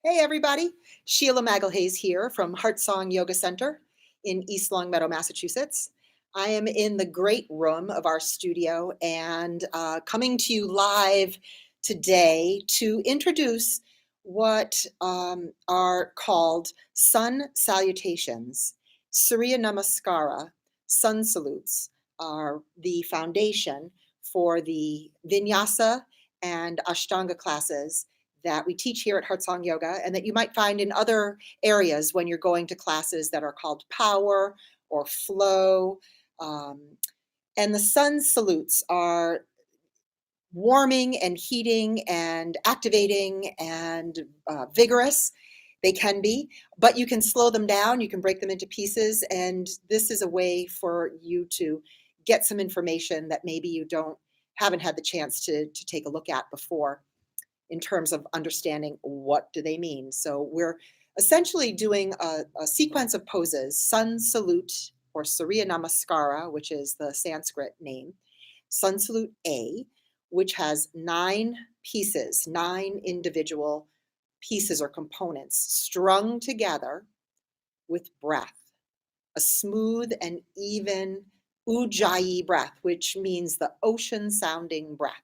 Hey everybody, Sheila Magalhaes here from Heartsong Yoga Center in East Longmeadow, Massachusetts. I am in the great room of our studio and coming to you live today to introduce what are called Sun Salutations. Surya Namaskara, Sun Salutes are the foundation for the Vinyasa and Ashtanga classes that we teach here at Heartsong Yoga and that you might find in other areas when you're going to classes that are called power or flow. Um, and the sun salutes are warming and heating and activating and vigorous. They can be, but you can slow them down, you can break them into pieces, and this is a way for you to get some information that maybe you haven't had the chance to take a look at before in terms of understanding what do they mean. So we're essentially doing a sequence of poses, Sun Salute or Surya Namaskara, which is the Sanskrit name, Sun Salute A, which has 9 pieces, 9 individual pieces or components strung together with breath, a smooth and even ujjayi breath, which means the ocean sounding breath.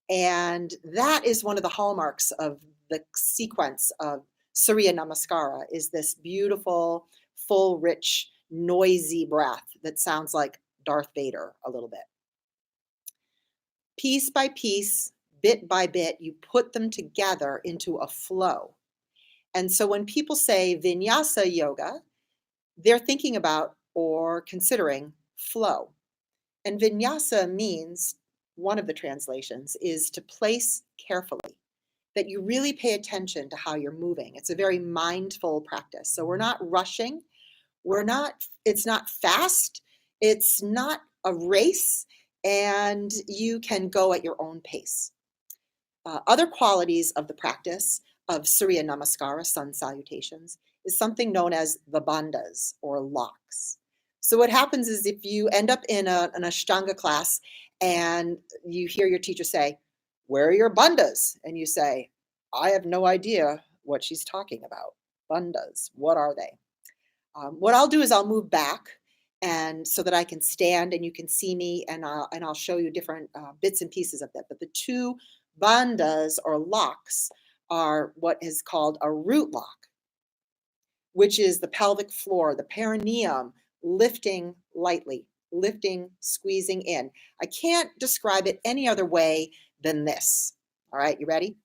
And that is one of the hallmarks of the sequence of Surya Namaskara is this beautiful, full, rich, noisy breath that sounds like Darth Vader a little bit. Piece by piece, bit by bit, you put them together into a flow. And so when people say Vinyasa yoga, they're thinking about or considering flow. And Vinyasa means, one of the translations is to place carefully, that you really pay attention to how you're moving. It's a very mindful practice. So we're not rushing. It's not fast. It's not a race. And you can go at your own pace. Other qualities of the practice of Surya Namaskara, Sun Salutations, is something known as the bandhas or locks. So what happens is if you end up in an Ashtanga class and you hear your teacher say, "Where are your bandhas?" And you say, "I have no idea what she's talking about. Bandhas, what are they?" What I'll do is I'll move back and so that I can stand and you can see me and I'll show you different bits and pieces of that. But the 2 bandhas or locks are what is called a root lock, which is the pelvic floor, the perineum lifting lightly, lifting, squeezing in. I can't describe it any other way than this. All right, you ready?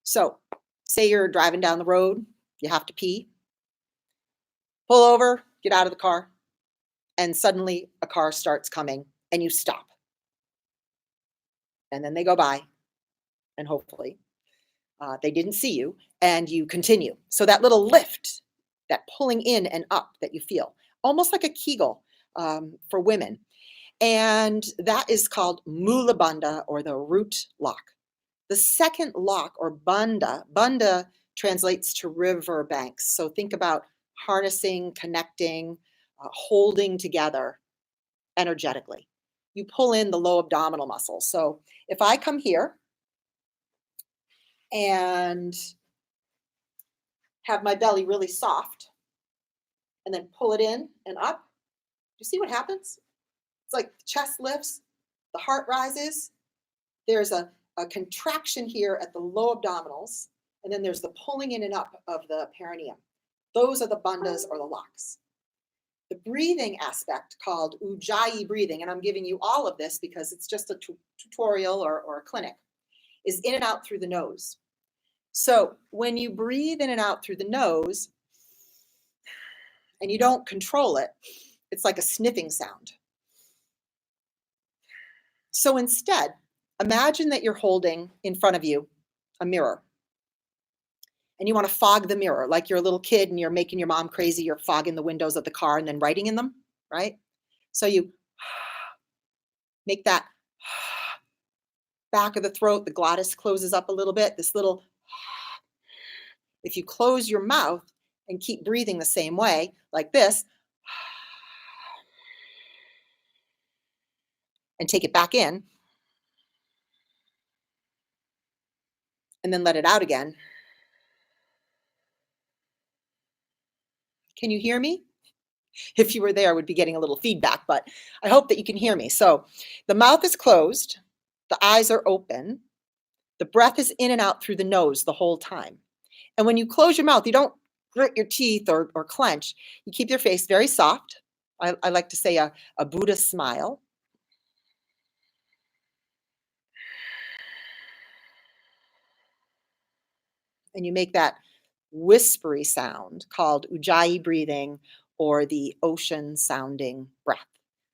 So, say you're driving down the road, you have to pee. Pull over, get out of the car, and suddenly a car starts coming and you stop. And then they go by, and hopefully they didn't see you, and you continue. So that little lift, that pulling in and up that you feel, almost like a Kegel for women. And that is called Mula Bandha or the root lock. The second lock or bandha translates to river banks. So think about harnessing, connecting, holding together energetically. You pull in the low abdominal muscles. So if I come here and have my belly really soft and then pull it in and up, you see what happens? It's like the chest lifts, the heart rises. There's a contraction here at the low abdominals, and then there's the pulling in and up of the perineum. Those are the bandhas or the locks. The breathing aspect called ujjayi breathing, and I'm giving you all of this because it's just a tutorial or a clinic, is in and out through the nose. So when you breathe in and out through the nose and you don't control it, it's like a sniffing sound. So instead, imagine that you're holding in front of you a mirror and you want to fog the mirror like you're a little kid and you're making your mom crazy. You're fogging the windows of the car and then writing in them, right? So you make that back of the throat, the glottis closes up a little bit, this little, if you close your mouth and keep breathing the same way, like this, and take it back in, and then let it out again, Can you hear me? If you were there, I would be getting a little feedback, but I hope that you can hear me. So the mouth is closed, the eyes are open, the breath is in and out through the nose the whole time. And when you close your mouth, you don't grit your teeth or clench. You keep your face very soft. I like to say a Buddha smile. And you make that whispery sound called ujjayi breathing or the ocean sounding breath,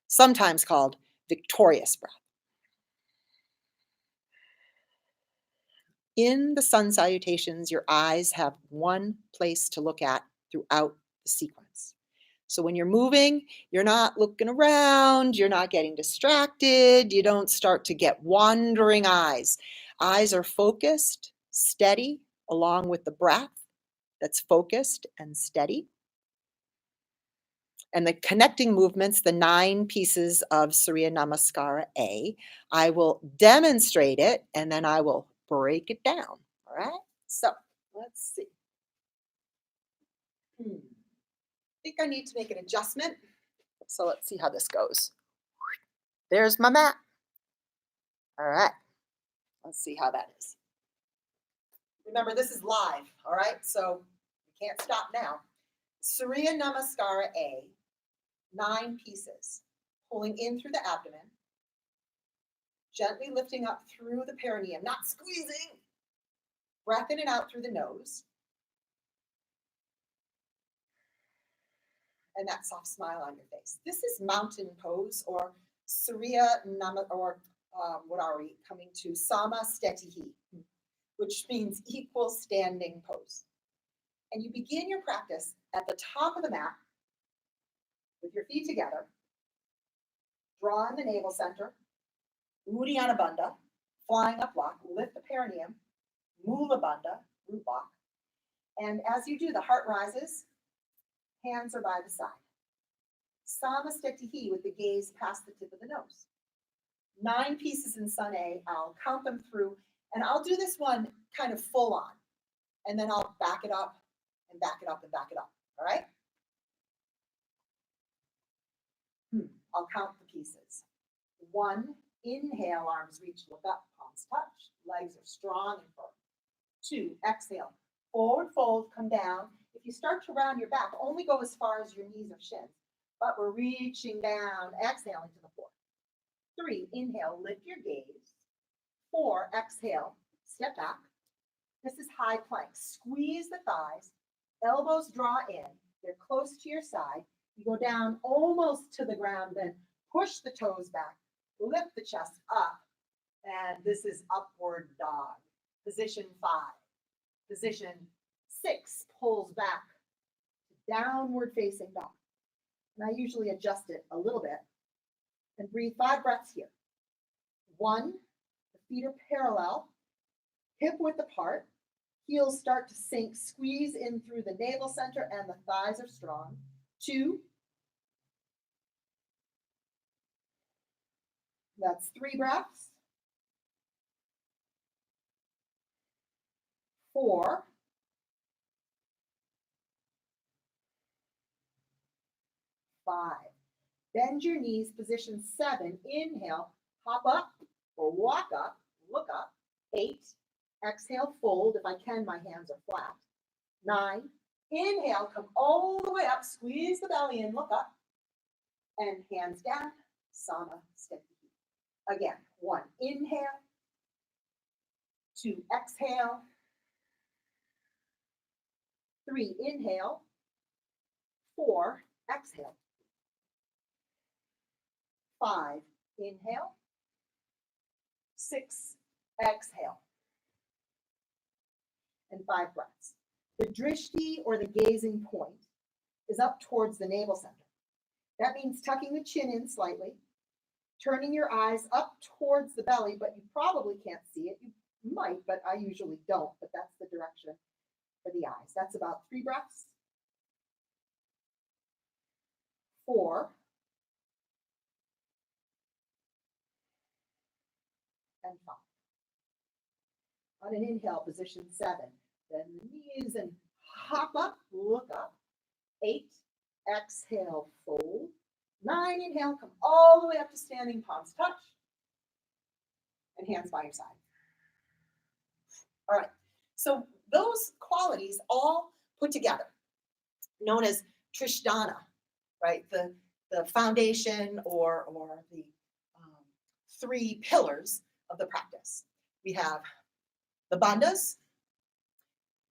sometimes called victorious breath. In the sun salutations, your eyes have one place to look at throughout the sequence. So when you're moving, you're not looking around, you're not getting distracted, you don't start to get wandering eyes. Eyes are focused, steady, along with the breath that's focused and steady. And the connecting movements, the 9 pieces of Surya Namaskara A, I will demonstrate it and then I will break it down. All right? So let's see. I think I need to make an adjustment. So let's see how this goes. There's my mat. All right. Let's see how that is. Remember, this is live. All right. So you can't stop now. Surya Namaskara A, 9 pieces. Pulling in through the abdomen. Gently lifting up through the perineum, not squeezing. Breath in and out through the nose. And that soft smile on your face. This is mountain pose or Surya Nama, or what are we coming to? Sama Stetihi, which means equal standing pose. And you begin your practice at the top of the mat with your feet together. Draw in the navel center. Uddiyana Bandha, flying up block, lift the perineum, Mula Bandha, root block. And as you do, the heart rises, hands are by the side. Samastetihi with the gaze past the tip of the nose. 9 pieces in Sun A, I'll count them through, and I'll do this one kind of full on. And then I'll back it up and back it up and back it up, all right? I'll count the pieces. 1, inhale, arms reach, look up, palms touch, legs are strong and firm. 2, exhale, forward fold, come down. If you start to round your back, only go as far as your knees or shins, but we're reaching down, exhaling to the floor. 3, inhale, lift your gaze. 4, exhale, step back. This is high plank. Squeeze the thighs, elbows draw in, they're close to your side. You go down almost to the ground, then push the toes back, lift the chest up, and this is upward dog. Position 5. Position 6 pulls back to downward facing dog. And I usually adjust it a little bit and breathe 5 breaths here. 1, the feet are parallel, hip width apart, heels start to sink, squeeze in through the navel center and the thighs are strong. 2, that's 3 breaths. 4, 5. Bend your knees, position 7. Inhale, hop up or walk up, look up. 8, exhale, fold. If I can, my hands are flat. 9, inhale, come all the way up, squeeze the belly in, look up. And hands down, Sama Stetihi. Again, 1, inhale. 2, exhale. 3, inhale. 4, exhale. 5, inhale. 6, exhale. And 5 breaths. The drishti, or the gazing point, is up towards the navel center. That means tucking the chin in slightly, turning your eyes up towards the belly, but you probably can't see it. You might, but I usually don't, but that's the direction for the eyes. That's about 3 breaths. 4, and 5. On an inhale, position 7. Bend the knees and hop up, look up. 8, exhale, fold. 9, inhale, come all the way up to standing, palms touch, and hands by your side. All right, so those qualities all put together, known as Trishdhana, right? The foundation or the 3 pillars of the practice. We have the bandhas,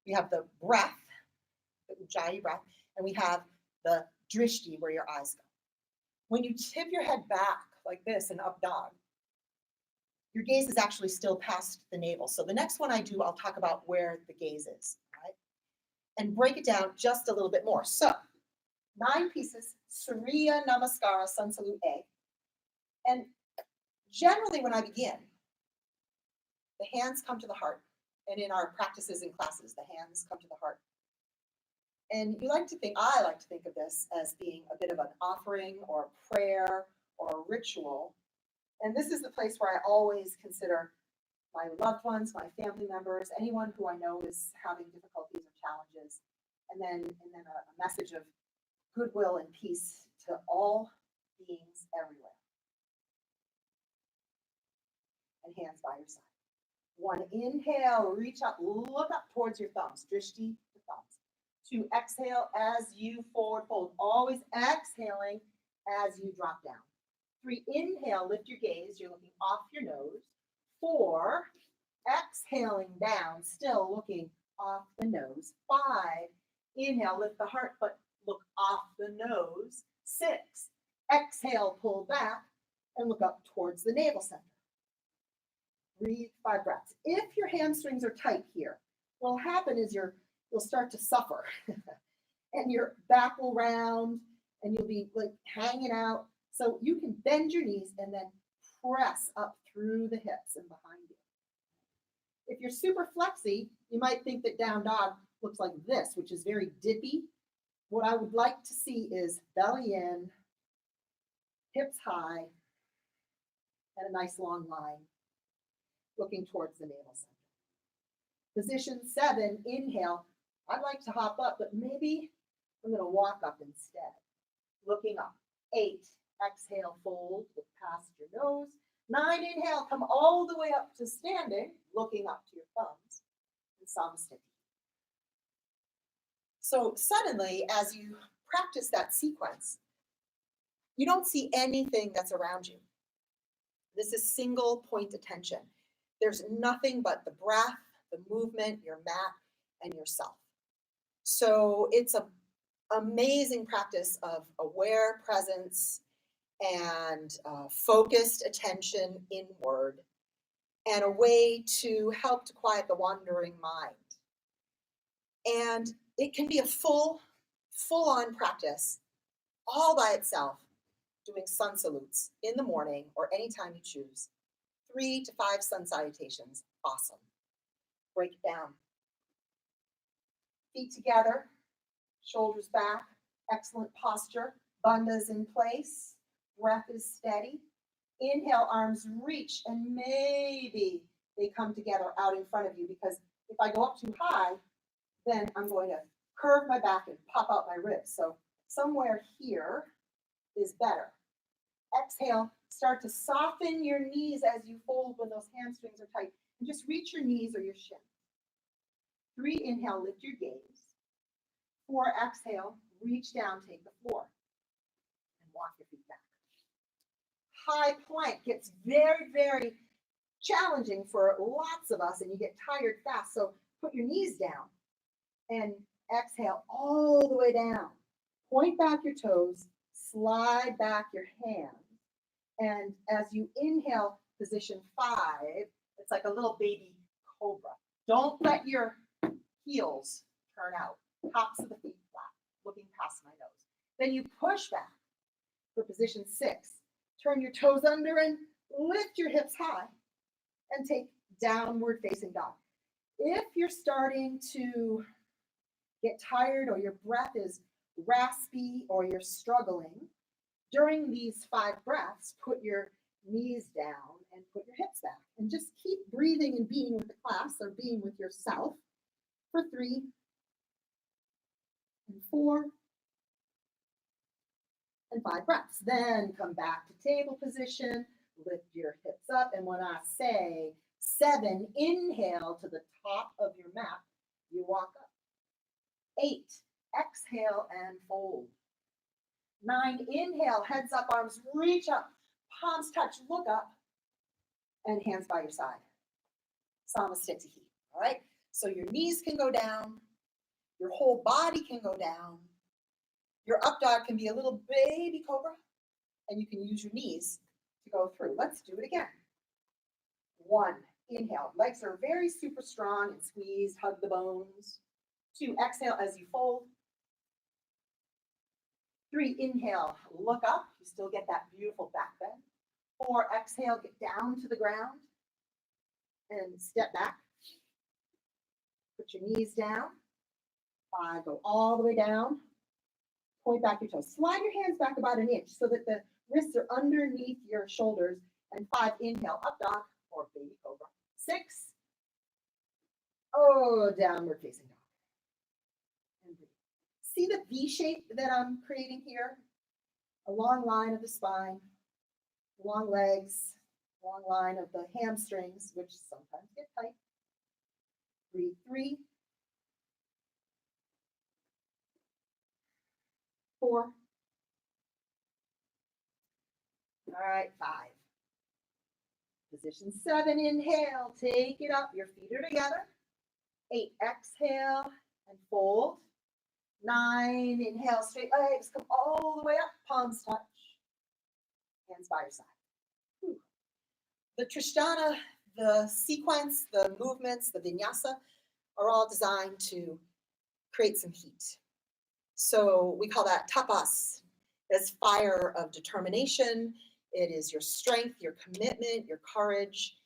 we have the breath, the ujjayi breath, and we have the drishti, where your eyes go. When you tip your head back like this in up dog, your gaze is actually still past the navel. So the next one I do, I'll talk about where the gaze is, right? And break it down just a little bit more. So 9 pieces, Surya Namaskara, Sun Salute A. And generally when I begin, the hands come to the heart. And in our practices and classes, the hands come to the heart. And I like to think of this as being a bit of an offering or a prayer or a ritual. And this is the place where I always consider my loved ones, my family members, anyone who I know is having difficulties or challenges, and then a message of goodwill and peace to all beings everywhere. And hands by your side. 1, inhale, reach up, look up towards your thumbs, drishti, the thumbs. 2, exhale as you forward fold, always exhaling as you drop down. 3, inhale, lift your gaze, you're looking off your nose. 4, exhaling down, still looking off the nose. 5, inhale, lift the heart, but look off the nose. 6, exhale, pull back, and look up towards the navel center. Breathe 5 breaths. If your hamstrings are tight here, what will happen is you'll start to suffer and your back will round and you'll be like hanging out. So you can bend your knees and then press up through the hips and behind you. If you're super flexy, you might think that down dog looks like this, which is very dippy. What I would like to see is belly in, hips high, and a nice long line looking towards the navel center. Position 7, inhale. I'd like to hop up, but maybe I'm going to walk up instead. Looking up. 8, exhale, fold, look past your nose. 9, inhale, come all the way up to standing, looking up to your thumbs, and Samasthiti. So suddenly, as you practice that sequence, you don't see anything that's around you. This is single point attention. There's nothing but the breath, the movement, your mat, and yourself. So it's an amazing practice of aware presence and focused attention inward, and a way to help to quiet the wandering mind. And it can be a full-on practice all by itself, doing sun salutes in the morning or anytime you choose. 3 to 5 sun salutations, awesome. Break it down. Feet together, shoulders back, excellent posture, bandhas in place, breath is steady. Inhale, arms reach, and maybe they come together out in front of you, because if I go up too high, then I'm going to curve my back and pop out my ribs. So somewhere here is better. Exhale, start to soften your knees as you fold when those hamstrings are tight. And just reach your knees or your shins. 3, inhale, lift your gaze. 4, exhale, reach down, take the floor. And walk your feet back. High plank gets very, very challenging for lots of us, and you get tired fast. So put your knees down and exhale all the way down. Point back your toes, slide back your hands. And as you inhale, position 5, it's like a little baby cobra. Don't let your heels turn out. Tops of the feet flat, looking past my nose. Then you push back for position 6. Turn your toes under and lift your hips high and take downward facing dog. If you're starting to get tired or your breath is raspy or you're struggling, during these 5 breaths, put your knees down and put your hips back. And just keep breathing and being with the class or being with yourself for 3 and 4 and 5 breaths. Then come back to table position, lift your hips up, and when I say 7, inhale to the top of your mat, you walk up. 8, exhale and fold. 9, inhale, heads up, arms reach up, palms touch, look up, and hands by your side. Salutation. All right? So your knees can go down, your whole body can go down. Your up dog can be a little baby cobra, and you can use your knees to go through. Let's do it again. 1, inhale. Legs are very super strong and squeeze, hug the bones. 2, exhale as you fold. 3, inhale, look up. You still get that beautiful back bend. 4, exhale, get down to the ground and step back. Put your knees down. 5, go all the way down. Point back your toes. Slide your hands back about an inch so that the wrists are underneath your shoulders. And 5, inhale, up dog or baby cobra. 6, downward facing dog. And breathe. See the V shape that I'm creating here? A long line of the spine, long legs, long line of the hamstrings, which sometimes get tight. Breathe 3, 4. All right, 5. Position 7, inhale, take it up. Your feet are together. 8, exhale and fold. 9, inhale, straight legs, come all the way up, palms touch. Hands by your side. Whew. The Trishtana, the sequence, the movements, the Vinyasa are all designed to create some heat. So we call that tapas. That's fire of determination. It is your strength, your commitment, your courage,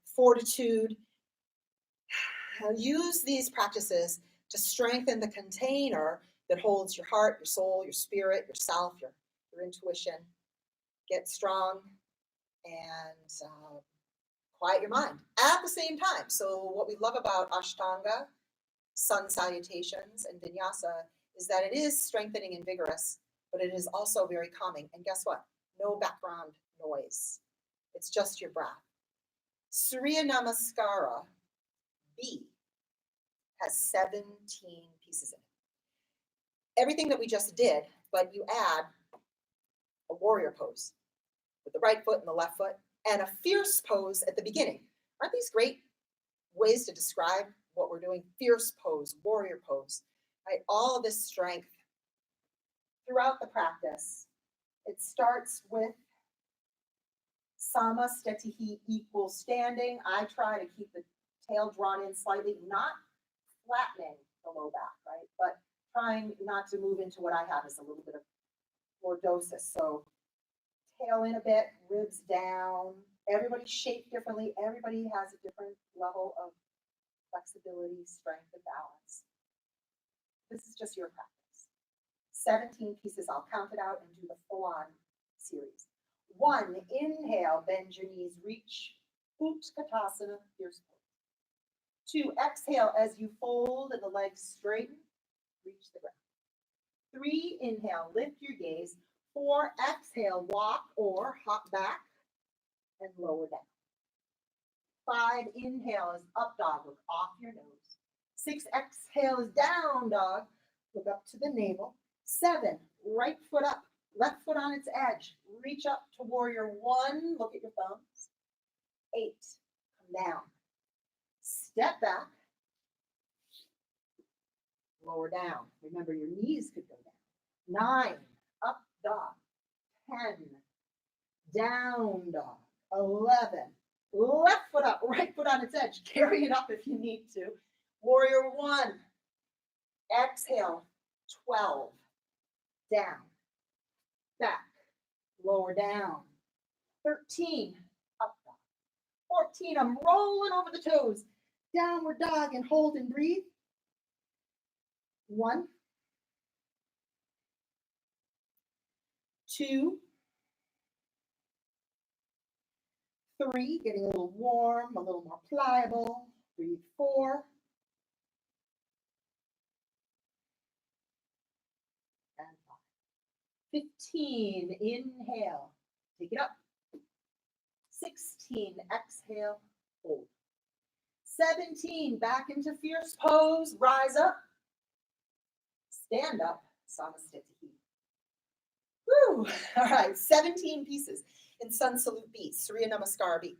fortitude. Use these practices to strengthen the container that holds your heart, your soul, your spirit, yourself, your intuition. Get strong and quiet your mind at the same time. So what we love about Ashtanga, Sun Salutations, and Vinyasa is that it is strengthening and vigorous, but it is also very calming. And guess what? No background noise. It's just your breath. Surya Namaskara B has 17 pieces in it. Everything that we just did, but you add a warrior pose with the right foot and the left foot, and a fierce pose at the beginning. Aren't these great ways to describe what we're doing? Fierce pose, warrior pose, right? All of this strength throughout the practice. It starts with sama stetihi, equal standing. I try to keep the tail drawn in slightly, not flattening the low back, right? But trying not to move into what I have is a little bit of lordosis. So tail in a bit, ribs down. Everybody's shaped differently. Everybody has a different level of flexibility, strength, and balance. This is just your practice. 17 pieces. I'll count it out and do the full-on series. 1, inhale, bend your knees, reach, Utkatasana, fierce pose. 2, exhale as you fold and the legs straighten, reach the ground. 3, inhale, lift your gaze. 4, exhale, walk or hop back and lower down. 5, inhale is up dog, look off your nose. 6, exhale is down dog, look up to the navel. 7, right foot up, left foot on its edge, reach up to warrior 1, look at your thumbs. 8, come down. Step back, lower down. Remember, your knees could go down. 9, up dog. 10, down dog. 11, left foot up, right foot on its edge. Carry it up if you need to. Warrior 1, exhale. 12, down, back, lower down. 13, up dog. 14, I'm rolling over the toes. Downward dog and hold and breathe. 1, 2, 3, getting a little warm, a little more pliable. Breathe 4. And 5. 15, inhale, take it up. 16, exhale, hold. 17, back into fierce pose, rise up, stand up, Samasthiti. Woo! All right, 17 pieces in Sun Salute B, Surya Namaskar B.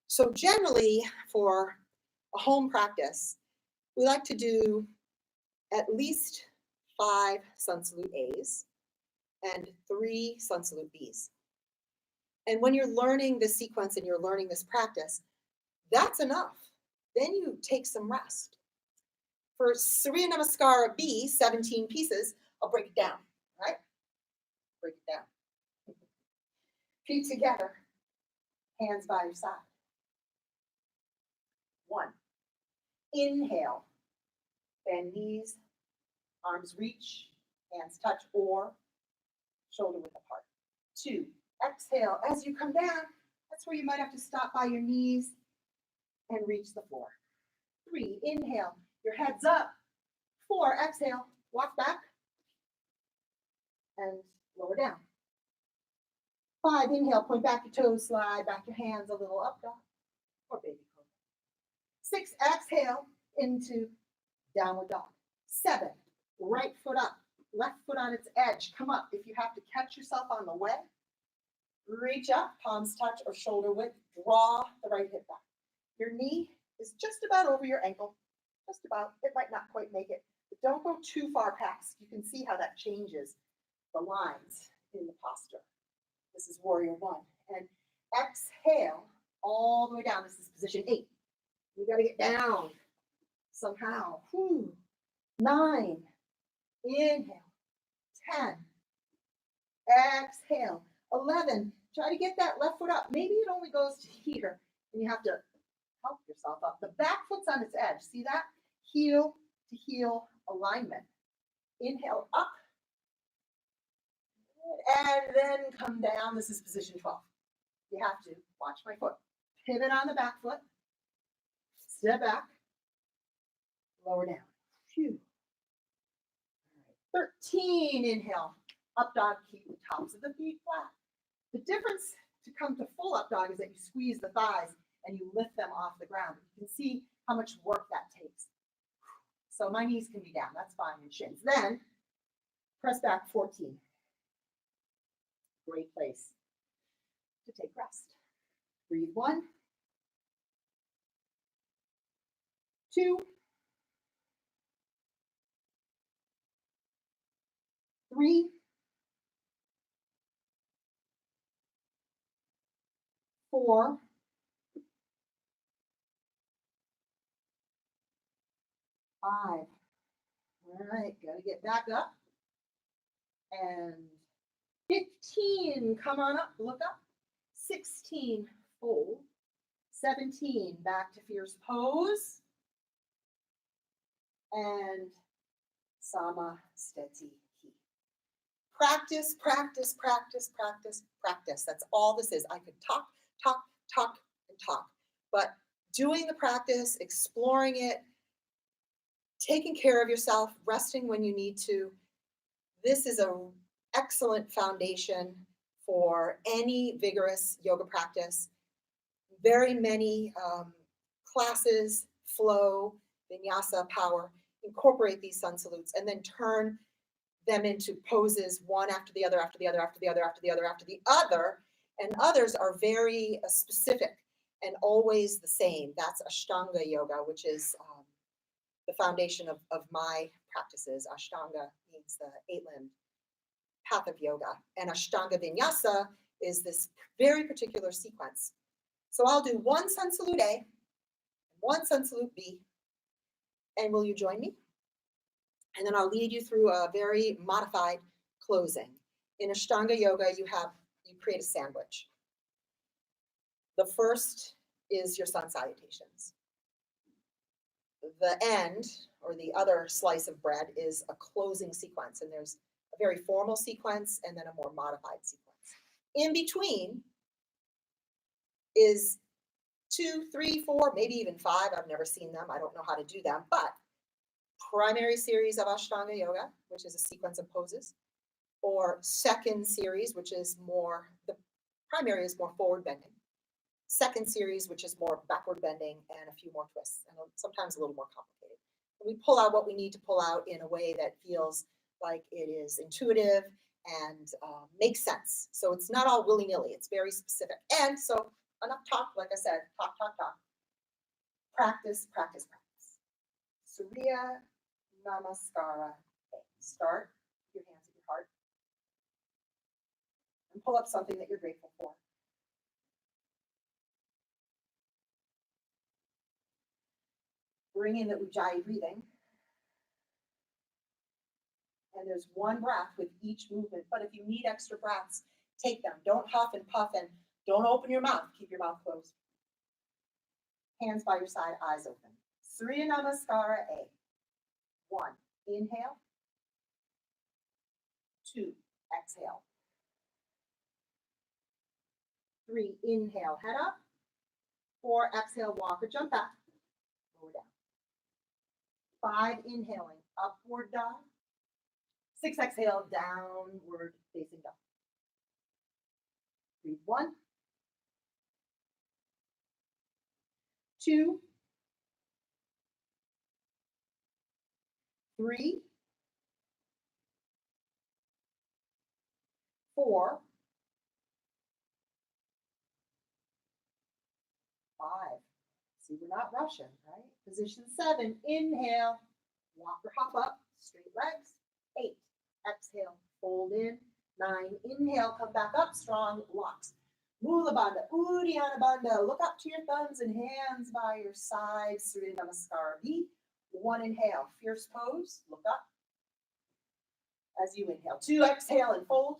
So generally for a home practice, we like to do at least 5 Sun Salute A's and 3 Sun Salute B's. And when you're learning this sequence and you're learning this practice, that's enough. Then you take some rest. For Surya Namaskar B, 17 pieces, I'll break it down, right? Break it down. Feet together, hands by your side. 1, inhale, bend knees, arms reach, hands touch, or shoulder width apart. 2, exhale, as you come down, that's where you might have to stop by your knees and reach the floor. 3, inhale, your head's up. 4, exhale, walk back and lower down. 5, inhale, point back your toes, slide back your hands a little up dog or baby cobra. 6, exhale into downward dog. 7, right foot up, left foot on its edge. Come up. If you have to catch yourself on the way, reach up, palms touch or shoulder width. Draw the right hip back. Your knee is just about over your ankle. Just about. It might not quite make it, but don't go too far past. You can see how that changes the lines in the posture. This is warrior 1. And exhale all the way down. This is position 8. You got to get down somehow. 9. Inhale. 10. Exhale. 11. Try to get that left foot up. Maybe it only goes to here, and you have to help yourself up. The back foot's on its edge. See that? Heel to heel alignment. Inhale up. And then come down. This is position 12. You have to watch my foot. Pivot on the back foot. Step back. Lower down. Phew. All right. 13. Inhale. Up dog. Keep the tops of the feet flat. The difference to come to full up dog is that you squeeze the thighs and you lift them off the ground. You can see how much work that takes. So my knees can be down. That's fine. And shins. Then press back 14. Great place to take rest. Breathe 1, 2, 3, 4, 5. All right, gotta get back up. And 15, come on up, look up. 16, fold. 17, back to fierce pose. And Samasthiti. Practice, practice, practice, practice, practice. That's all this is. I could talk, and talk. But doing the practice, exploring it, taking care of yourself, resting when you need to, this is an excellent foundation for any vigorous yoga practice. Very many classes, flow, vinyasa, power, incorporate these sun salutes and then turn them into poses one after the other, after the other, after the other, after the other, after the other. And others are very specific and always the same. That's Ashtanga yoga, which is the foundation of my practices. Ashtanga means the 8-limbed path of yoga. And Ashtanga Vinyasa is this very particular sequence. So I'll do 1 Sun Salute A, 1 Sun Salute B, and will you join me? And then I'll lead you through a very modified closing. In Ashtanga yoga, you create a sandwich. The first is your Sun Salutations. The end, or the other slice of bread, is a closing sequence. And there's a very formal sequence and then a more modified sequence. In between is 2, 3, 4, maybe even 5. I've never seen them. I don't know how to do them. But primary series of Ashtanga yoga, which is a sequence of poses. or second series, which is more, the primary is more forward bending. Second series, which is more backward bending and a few more twists, and sometimes a little more complicated. And we pull out what we need to pull out in a way that feels like it is intuitive and makes sense. So it's not all willy-nilly, it's very specific. And so enough talk, like I said, talk. Practice, practice, practice. Surya Namaskara. Start with your hands at your heart and pull up something that you're grateful for. Bring in the Ujjayi breathing. And there's one breath with each movement, but if you need extra breaths, take them. Don't huff and puff and don't open your mouth. Keep your mouth closed. Hands by your side, eyes open. Surya Namaskara A. 1, inhale. 2, exhale. 3, inhale, head up. 4, exhale, walk or jump back. Lower down. 5, inhaling, upward dog. 6, exhale, downward facing dog. Breathe 1, 2, 3, 4, 5. See, we're not rushing, right? Position 7, inhale, walk or hop up, straight legs. 8, exhale, fold in. 9, inhale, come back up, strong blocks. Mula Bandha, Uddiyana Bandha, look up to your thumbs and hands by your side. Surya Namaskara B. 1, inhale, fierce pose, look up. As you inhale, 2, exhale and fold.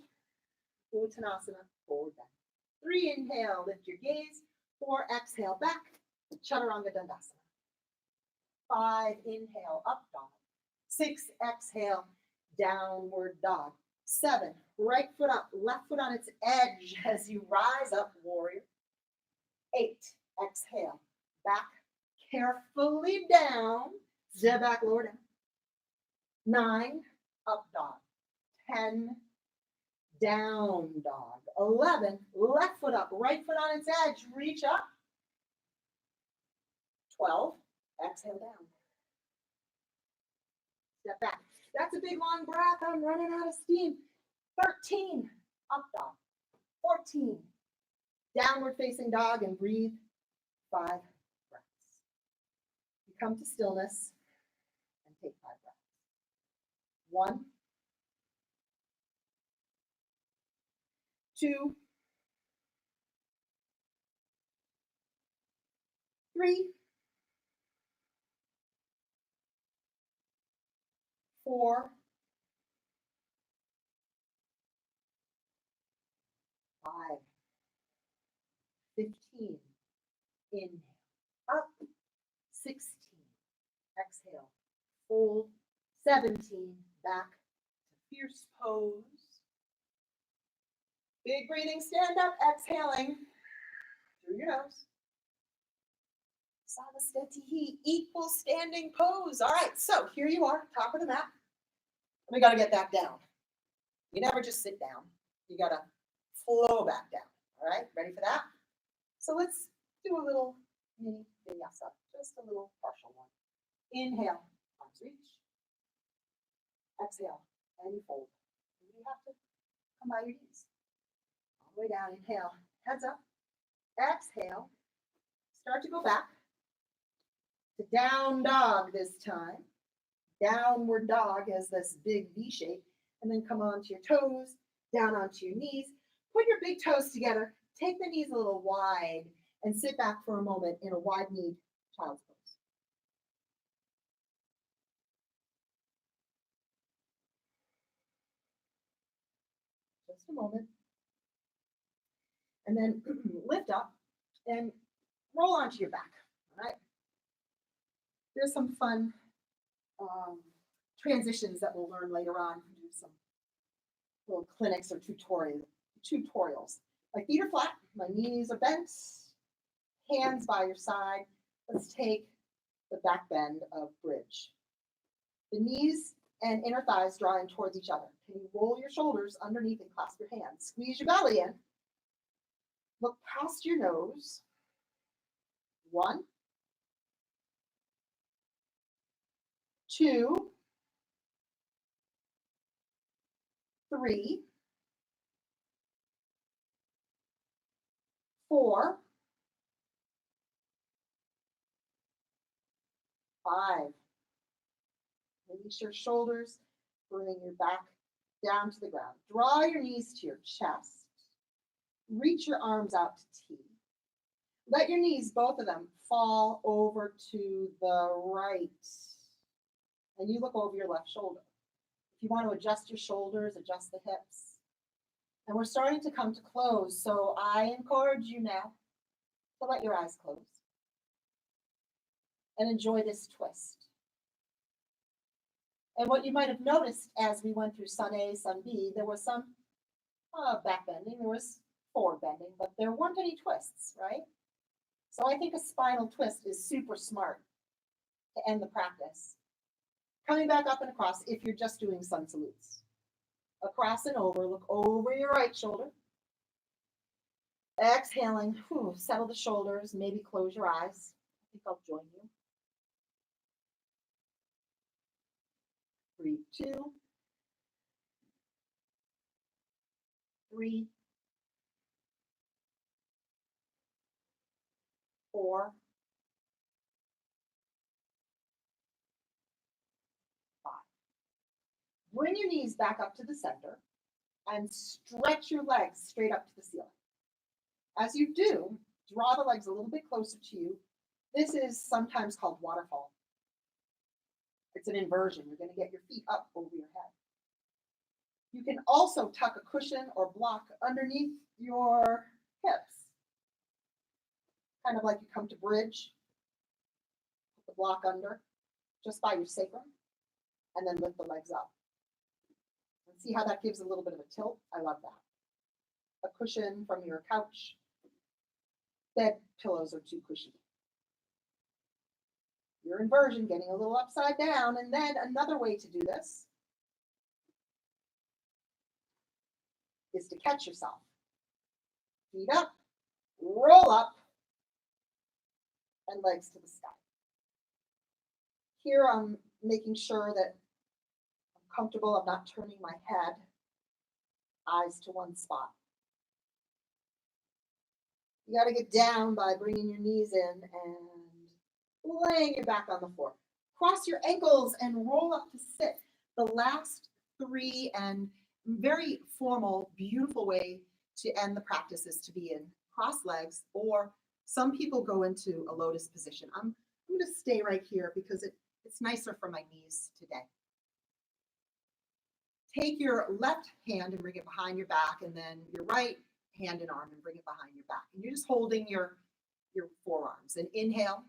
Uttanasana, forward back. 3, inhale, lift your gaze. 4, exhale, back. Chaturanga Dandasana. 5, inhale, up dog. 6, exhale, downward dog. 7, right foot up, left foot on its edge as you rise up, warrior. 8, exhale, back carefully down, step back, lower down. 9, up dog. 10, down dog. 11, left foot up, right foot on its edge, reach up. 12, exhale down. Step back. That's a big long breath. I'm running out of steam. 13, up dog. 14, downward facing dog, and breathe 5 breaths. You come to stillness and take 5 breaths. 1, 2, 3, 4, 5, 15, inhale, up, 16, exhale, fold, 17, back to fierce pose. Big breathing, stand up, exhaling through your nose. Samastitihi, equal standing pose. All right, so here you are, top of the mat. We got to get back down. You never just sit down. You got to flow back down. All right, ready for that? So let's do a little mini vinyasa, just a little partial one. Inhale, arms reach. Exhale, and you fold. You have to come by your knees. All the way down, inhale, heads up. Exhale, start to go back to down dog this time. Downward dog as this big V shape, and then come onto your toes, down onto your knees. Put your big toes together, take the knees a little wide, and sit back for a moment in a wide-kneed child's pose. Just a moment. And then lift up and roll onto your back, all right? There's some fun transitions that we'll learn later on. Do some little clinics or tutorials. My feet are flat, my knees are bent, hands by your side. Let's take the back bend of bridge. The knees and inner thighs drawing towards each other. Can you roll your shoulders underneath and clasp your hands? Squeeze your belly in. Look past your nose. 1, 2, 3, 4, 5. Release your shoulders, bring your back down to the ground. Draw your knees to your chest. Reach your arms out to T. Let your knees, both of them, fall over to the right. And you look over your left shoulder. If you want to adjust your shoulders, adjust the hips. And we're starting to come to close, so I encourage you now to let your eyes close and enjoy this twist. And what you might have noticed as we went through Sun A, Sun B, there was some back bending, there was forward bending, but there weren't any twists, right? So I think a spinal twist is super smart to end the practice. Coming back up and across if you're just doing sun salutes. Across and over, look over your right shoulder. Exhaling, settle the shoulders, maybe close your eyes. I think I'll join you. 3, 2, 3, 4, 5. Bring your knees back up to the center and stretch your legs straight up to the ceiling. As you do, draw the legs a little bit closer to you. This is sometimes called waterfall. It's an inversion. You're going to get your feet up over your head. You can also tuck a cushion or block underneath your hips. Kind of like you come to bridge. Put the block under, just by your sacrum, and then lift the legs up. And see how that gives a little bit of a tilt? I love that. A cushion from your couch. Bed pillows are too cushiony. Your inversion, getting a little upside down. And then another way to do this is to catch yourself. Feet up, roll up, and legs to the sky. Here I'm making sure that I'm comfortable. I'm not turning my head, eyes to one spot. You got to get down by bringing your knees in and laying your back on the floor. Cross your ankles and roll up to sit. The last 3 and very formal, beautiful way to end the practice is to be in cross legs, or some people go into a lotus position. I'm going to stay right here because it's nicer for my knees today. Take your left hand and bring it behind your back, and then your right hand and arm and bring it behind your back. And you're just holding your forearms. And inhale,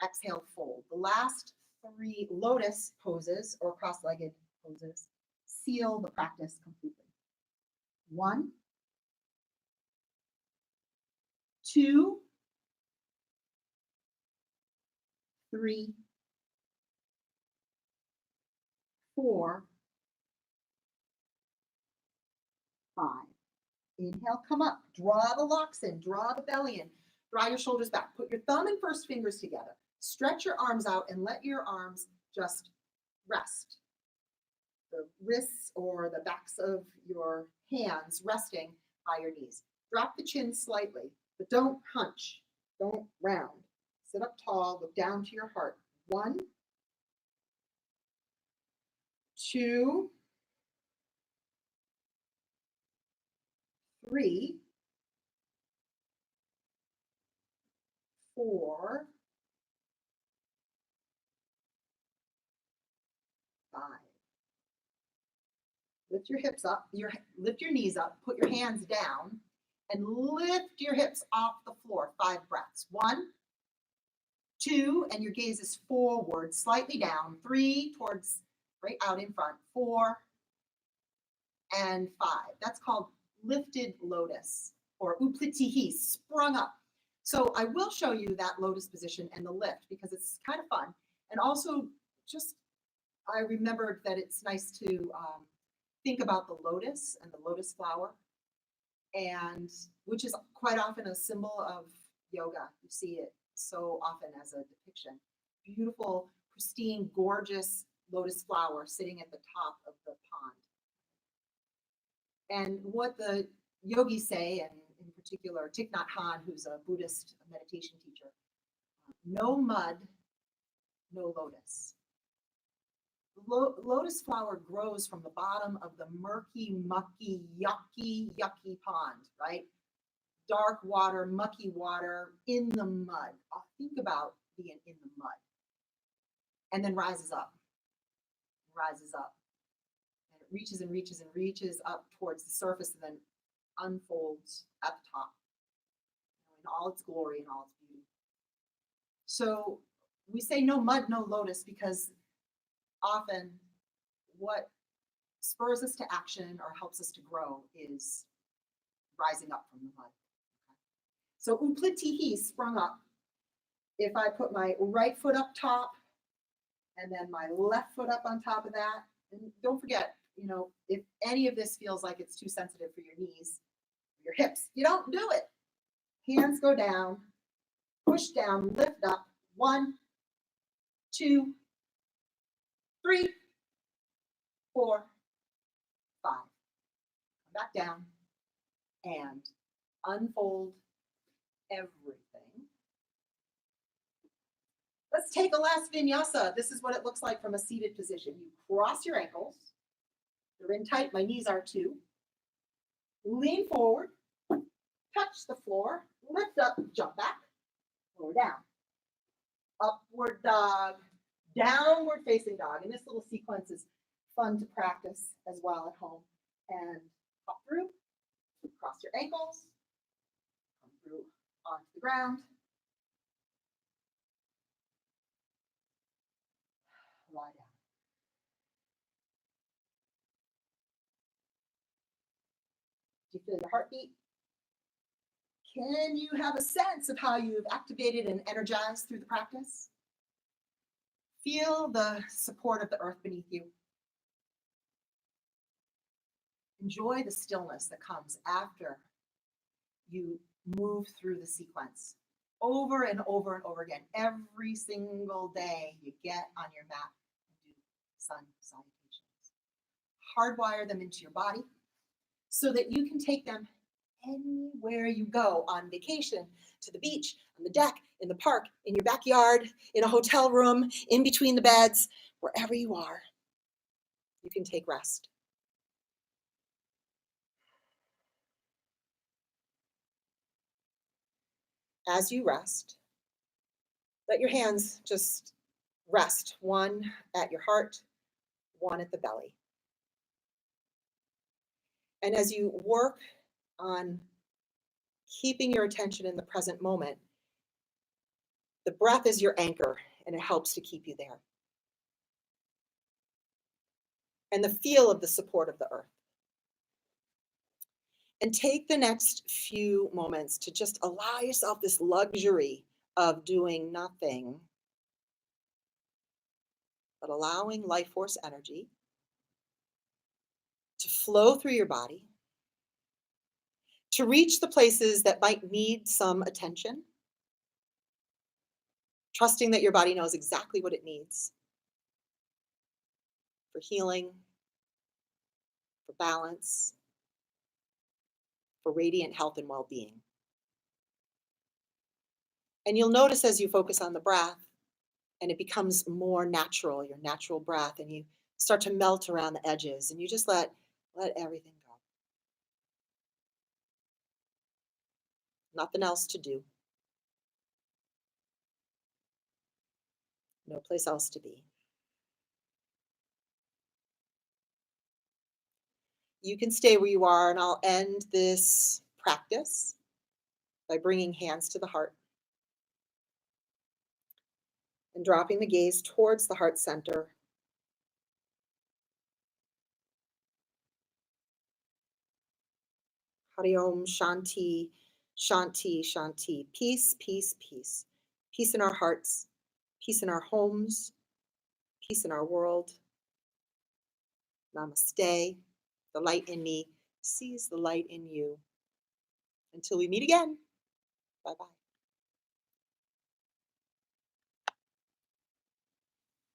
exhale, fold. The last 3 lotus poses or cross-legged poses seal the practice completely. 1, 2, 3, 4, 5. Inhale, come up. Draw the locks in. Draw the belly in. Draw your shoulders back. Put your thumb and first fingers together. Stretch your arms out and let your arms just rest. The wrists or the backs of your hands resting by your knees. Drop the chin slightly, but don't hunch. Don't round. Sit up tall. Look down to your heart. 1, 2, 3, 4, 5. Lift your hips up, lift your knees up, put your hands down, and lift your hips off the floor. 5 breaths. 1, 2, and your gaze is forward, slightly down. 3, towards right out in front. 4, and 5. That's called lifted lotus, or uplitihi, sprung up. So I will show you that lotus position and the lift because it's kind of fun. And also just I remembered that it's nice to think about the lotus and the lotus flower, and which is quite often a symbol of yoga. You see it so often as a depiction. Beautiful, pristine, gorgeous lotus flower sitting at the top of the pond. And what the yogis say, and in particular Thich Nhat Hanh, who's a Buddhist meditation teacher, no mud, no lotus. Lotus flower grows from the bottom of the murky, mucky, yucky pond, right? Dark water, mucky water in the mud. Think about being in the mud. And then rises up, rises up. And it reaches and reaches and reaches up towards the surface and then unfolds at the top in all its glory and all its beauty. So we say no mud, no lotus, because often what spurs us to action or helps us to grow is rising up from the mud. Okay? So uplitihi, sprung up. If I put my right foot up top and then my left foot up on top of that, and don't forget, if any of this feels like it's too sensitive for your knees, your hips, you don't do it. Hands go down, push down, lift up. 1, 2, 3, 4, 5. Come back down and unfold everything. Let's take a last vinyasa. This is what it looks like from a seated position. You cross your ankles. They're in tight. My knees are too. Lean forward. Touch the floor. Lift up. Jump back. Lower down. Upward dog. Downward facing dog. And this little sequence is fun to practice as well at home. And hop through. Cross your ankles. Come through onto the ground. Lie down. Do you feel your heartbeat? Can you have a sense of how you've activated and energized through the practice? Feel the support of the earth beneath you. Enjoy the stillness that comes after you move through the sequence over and over and over again. Every single day you get on your mat and do sun salutations. Hardwire them into your body so that you can take them anywhere you go, on vacation, to the beach, on the deck, in the park, in your backyard, in a hotel room, in between the beds, wherever you are, you can take rest. As you rest, let your hands just rest, one at your heart, one at the belly. And as you work on keeping your attention in the present moment, the breath is your anchor and it helps to keep you there. And the feel of the support of the earth. And take the next few moments to just allow yourself this luxury of doing nothing, but allowing life force energy to flow through your body, to reach the places that might need some attention, trusting that your body knows exactly what it needs for healing, for balance, for radiant health and well-being. And you'll notice as you focus on the breath and it becomes more natural, your natural breath, and you start to melt around the edges and you just let everything go. Nothing else to do. No place else to be. You can stay where you are, and I'll end this practice by bringing hands to the heart and dropping the gaze towards the heart center. Hari Om Shanti, Shanti, Shanti. Peace, peace, peace. Peace in our hearts, peace in our homes, peace in our world, Namaste. The light in me sees the light in you. Until we meet again. Bye-bye.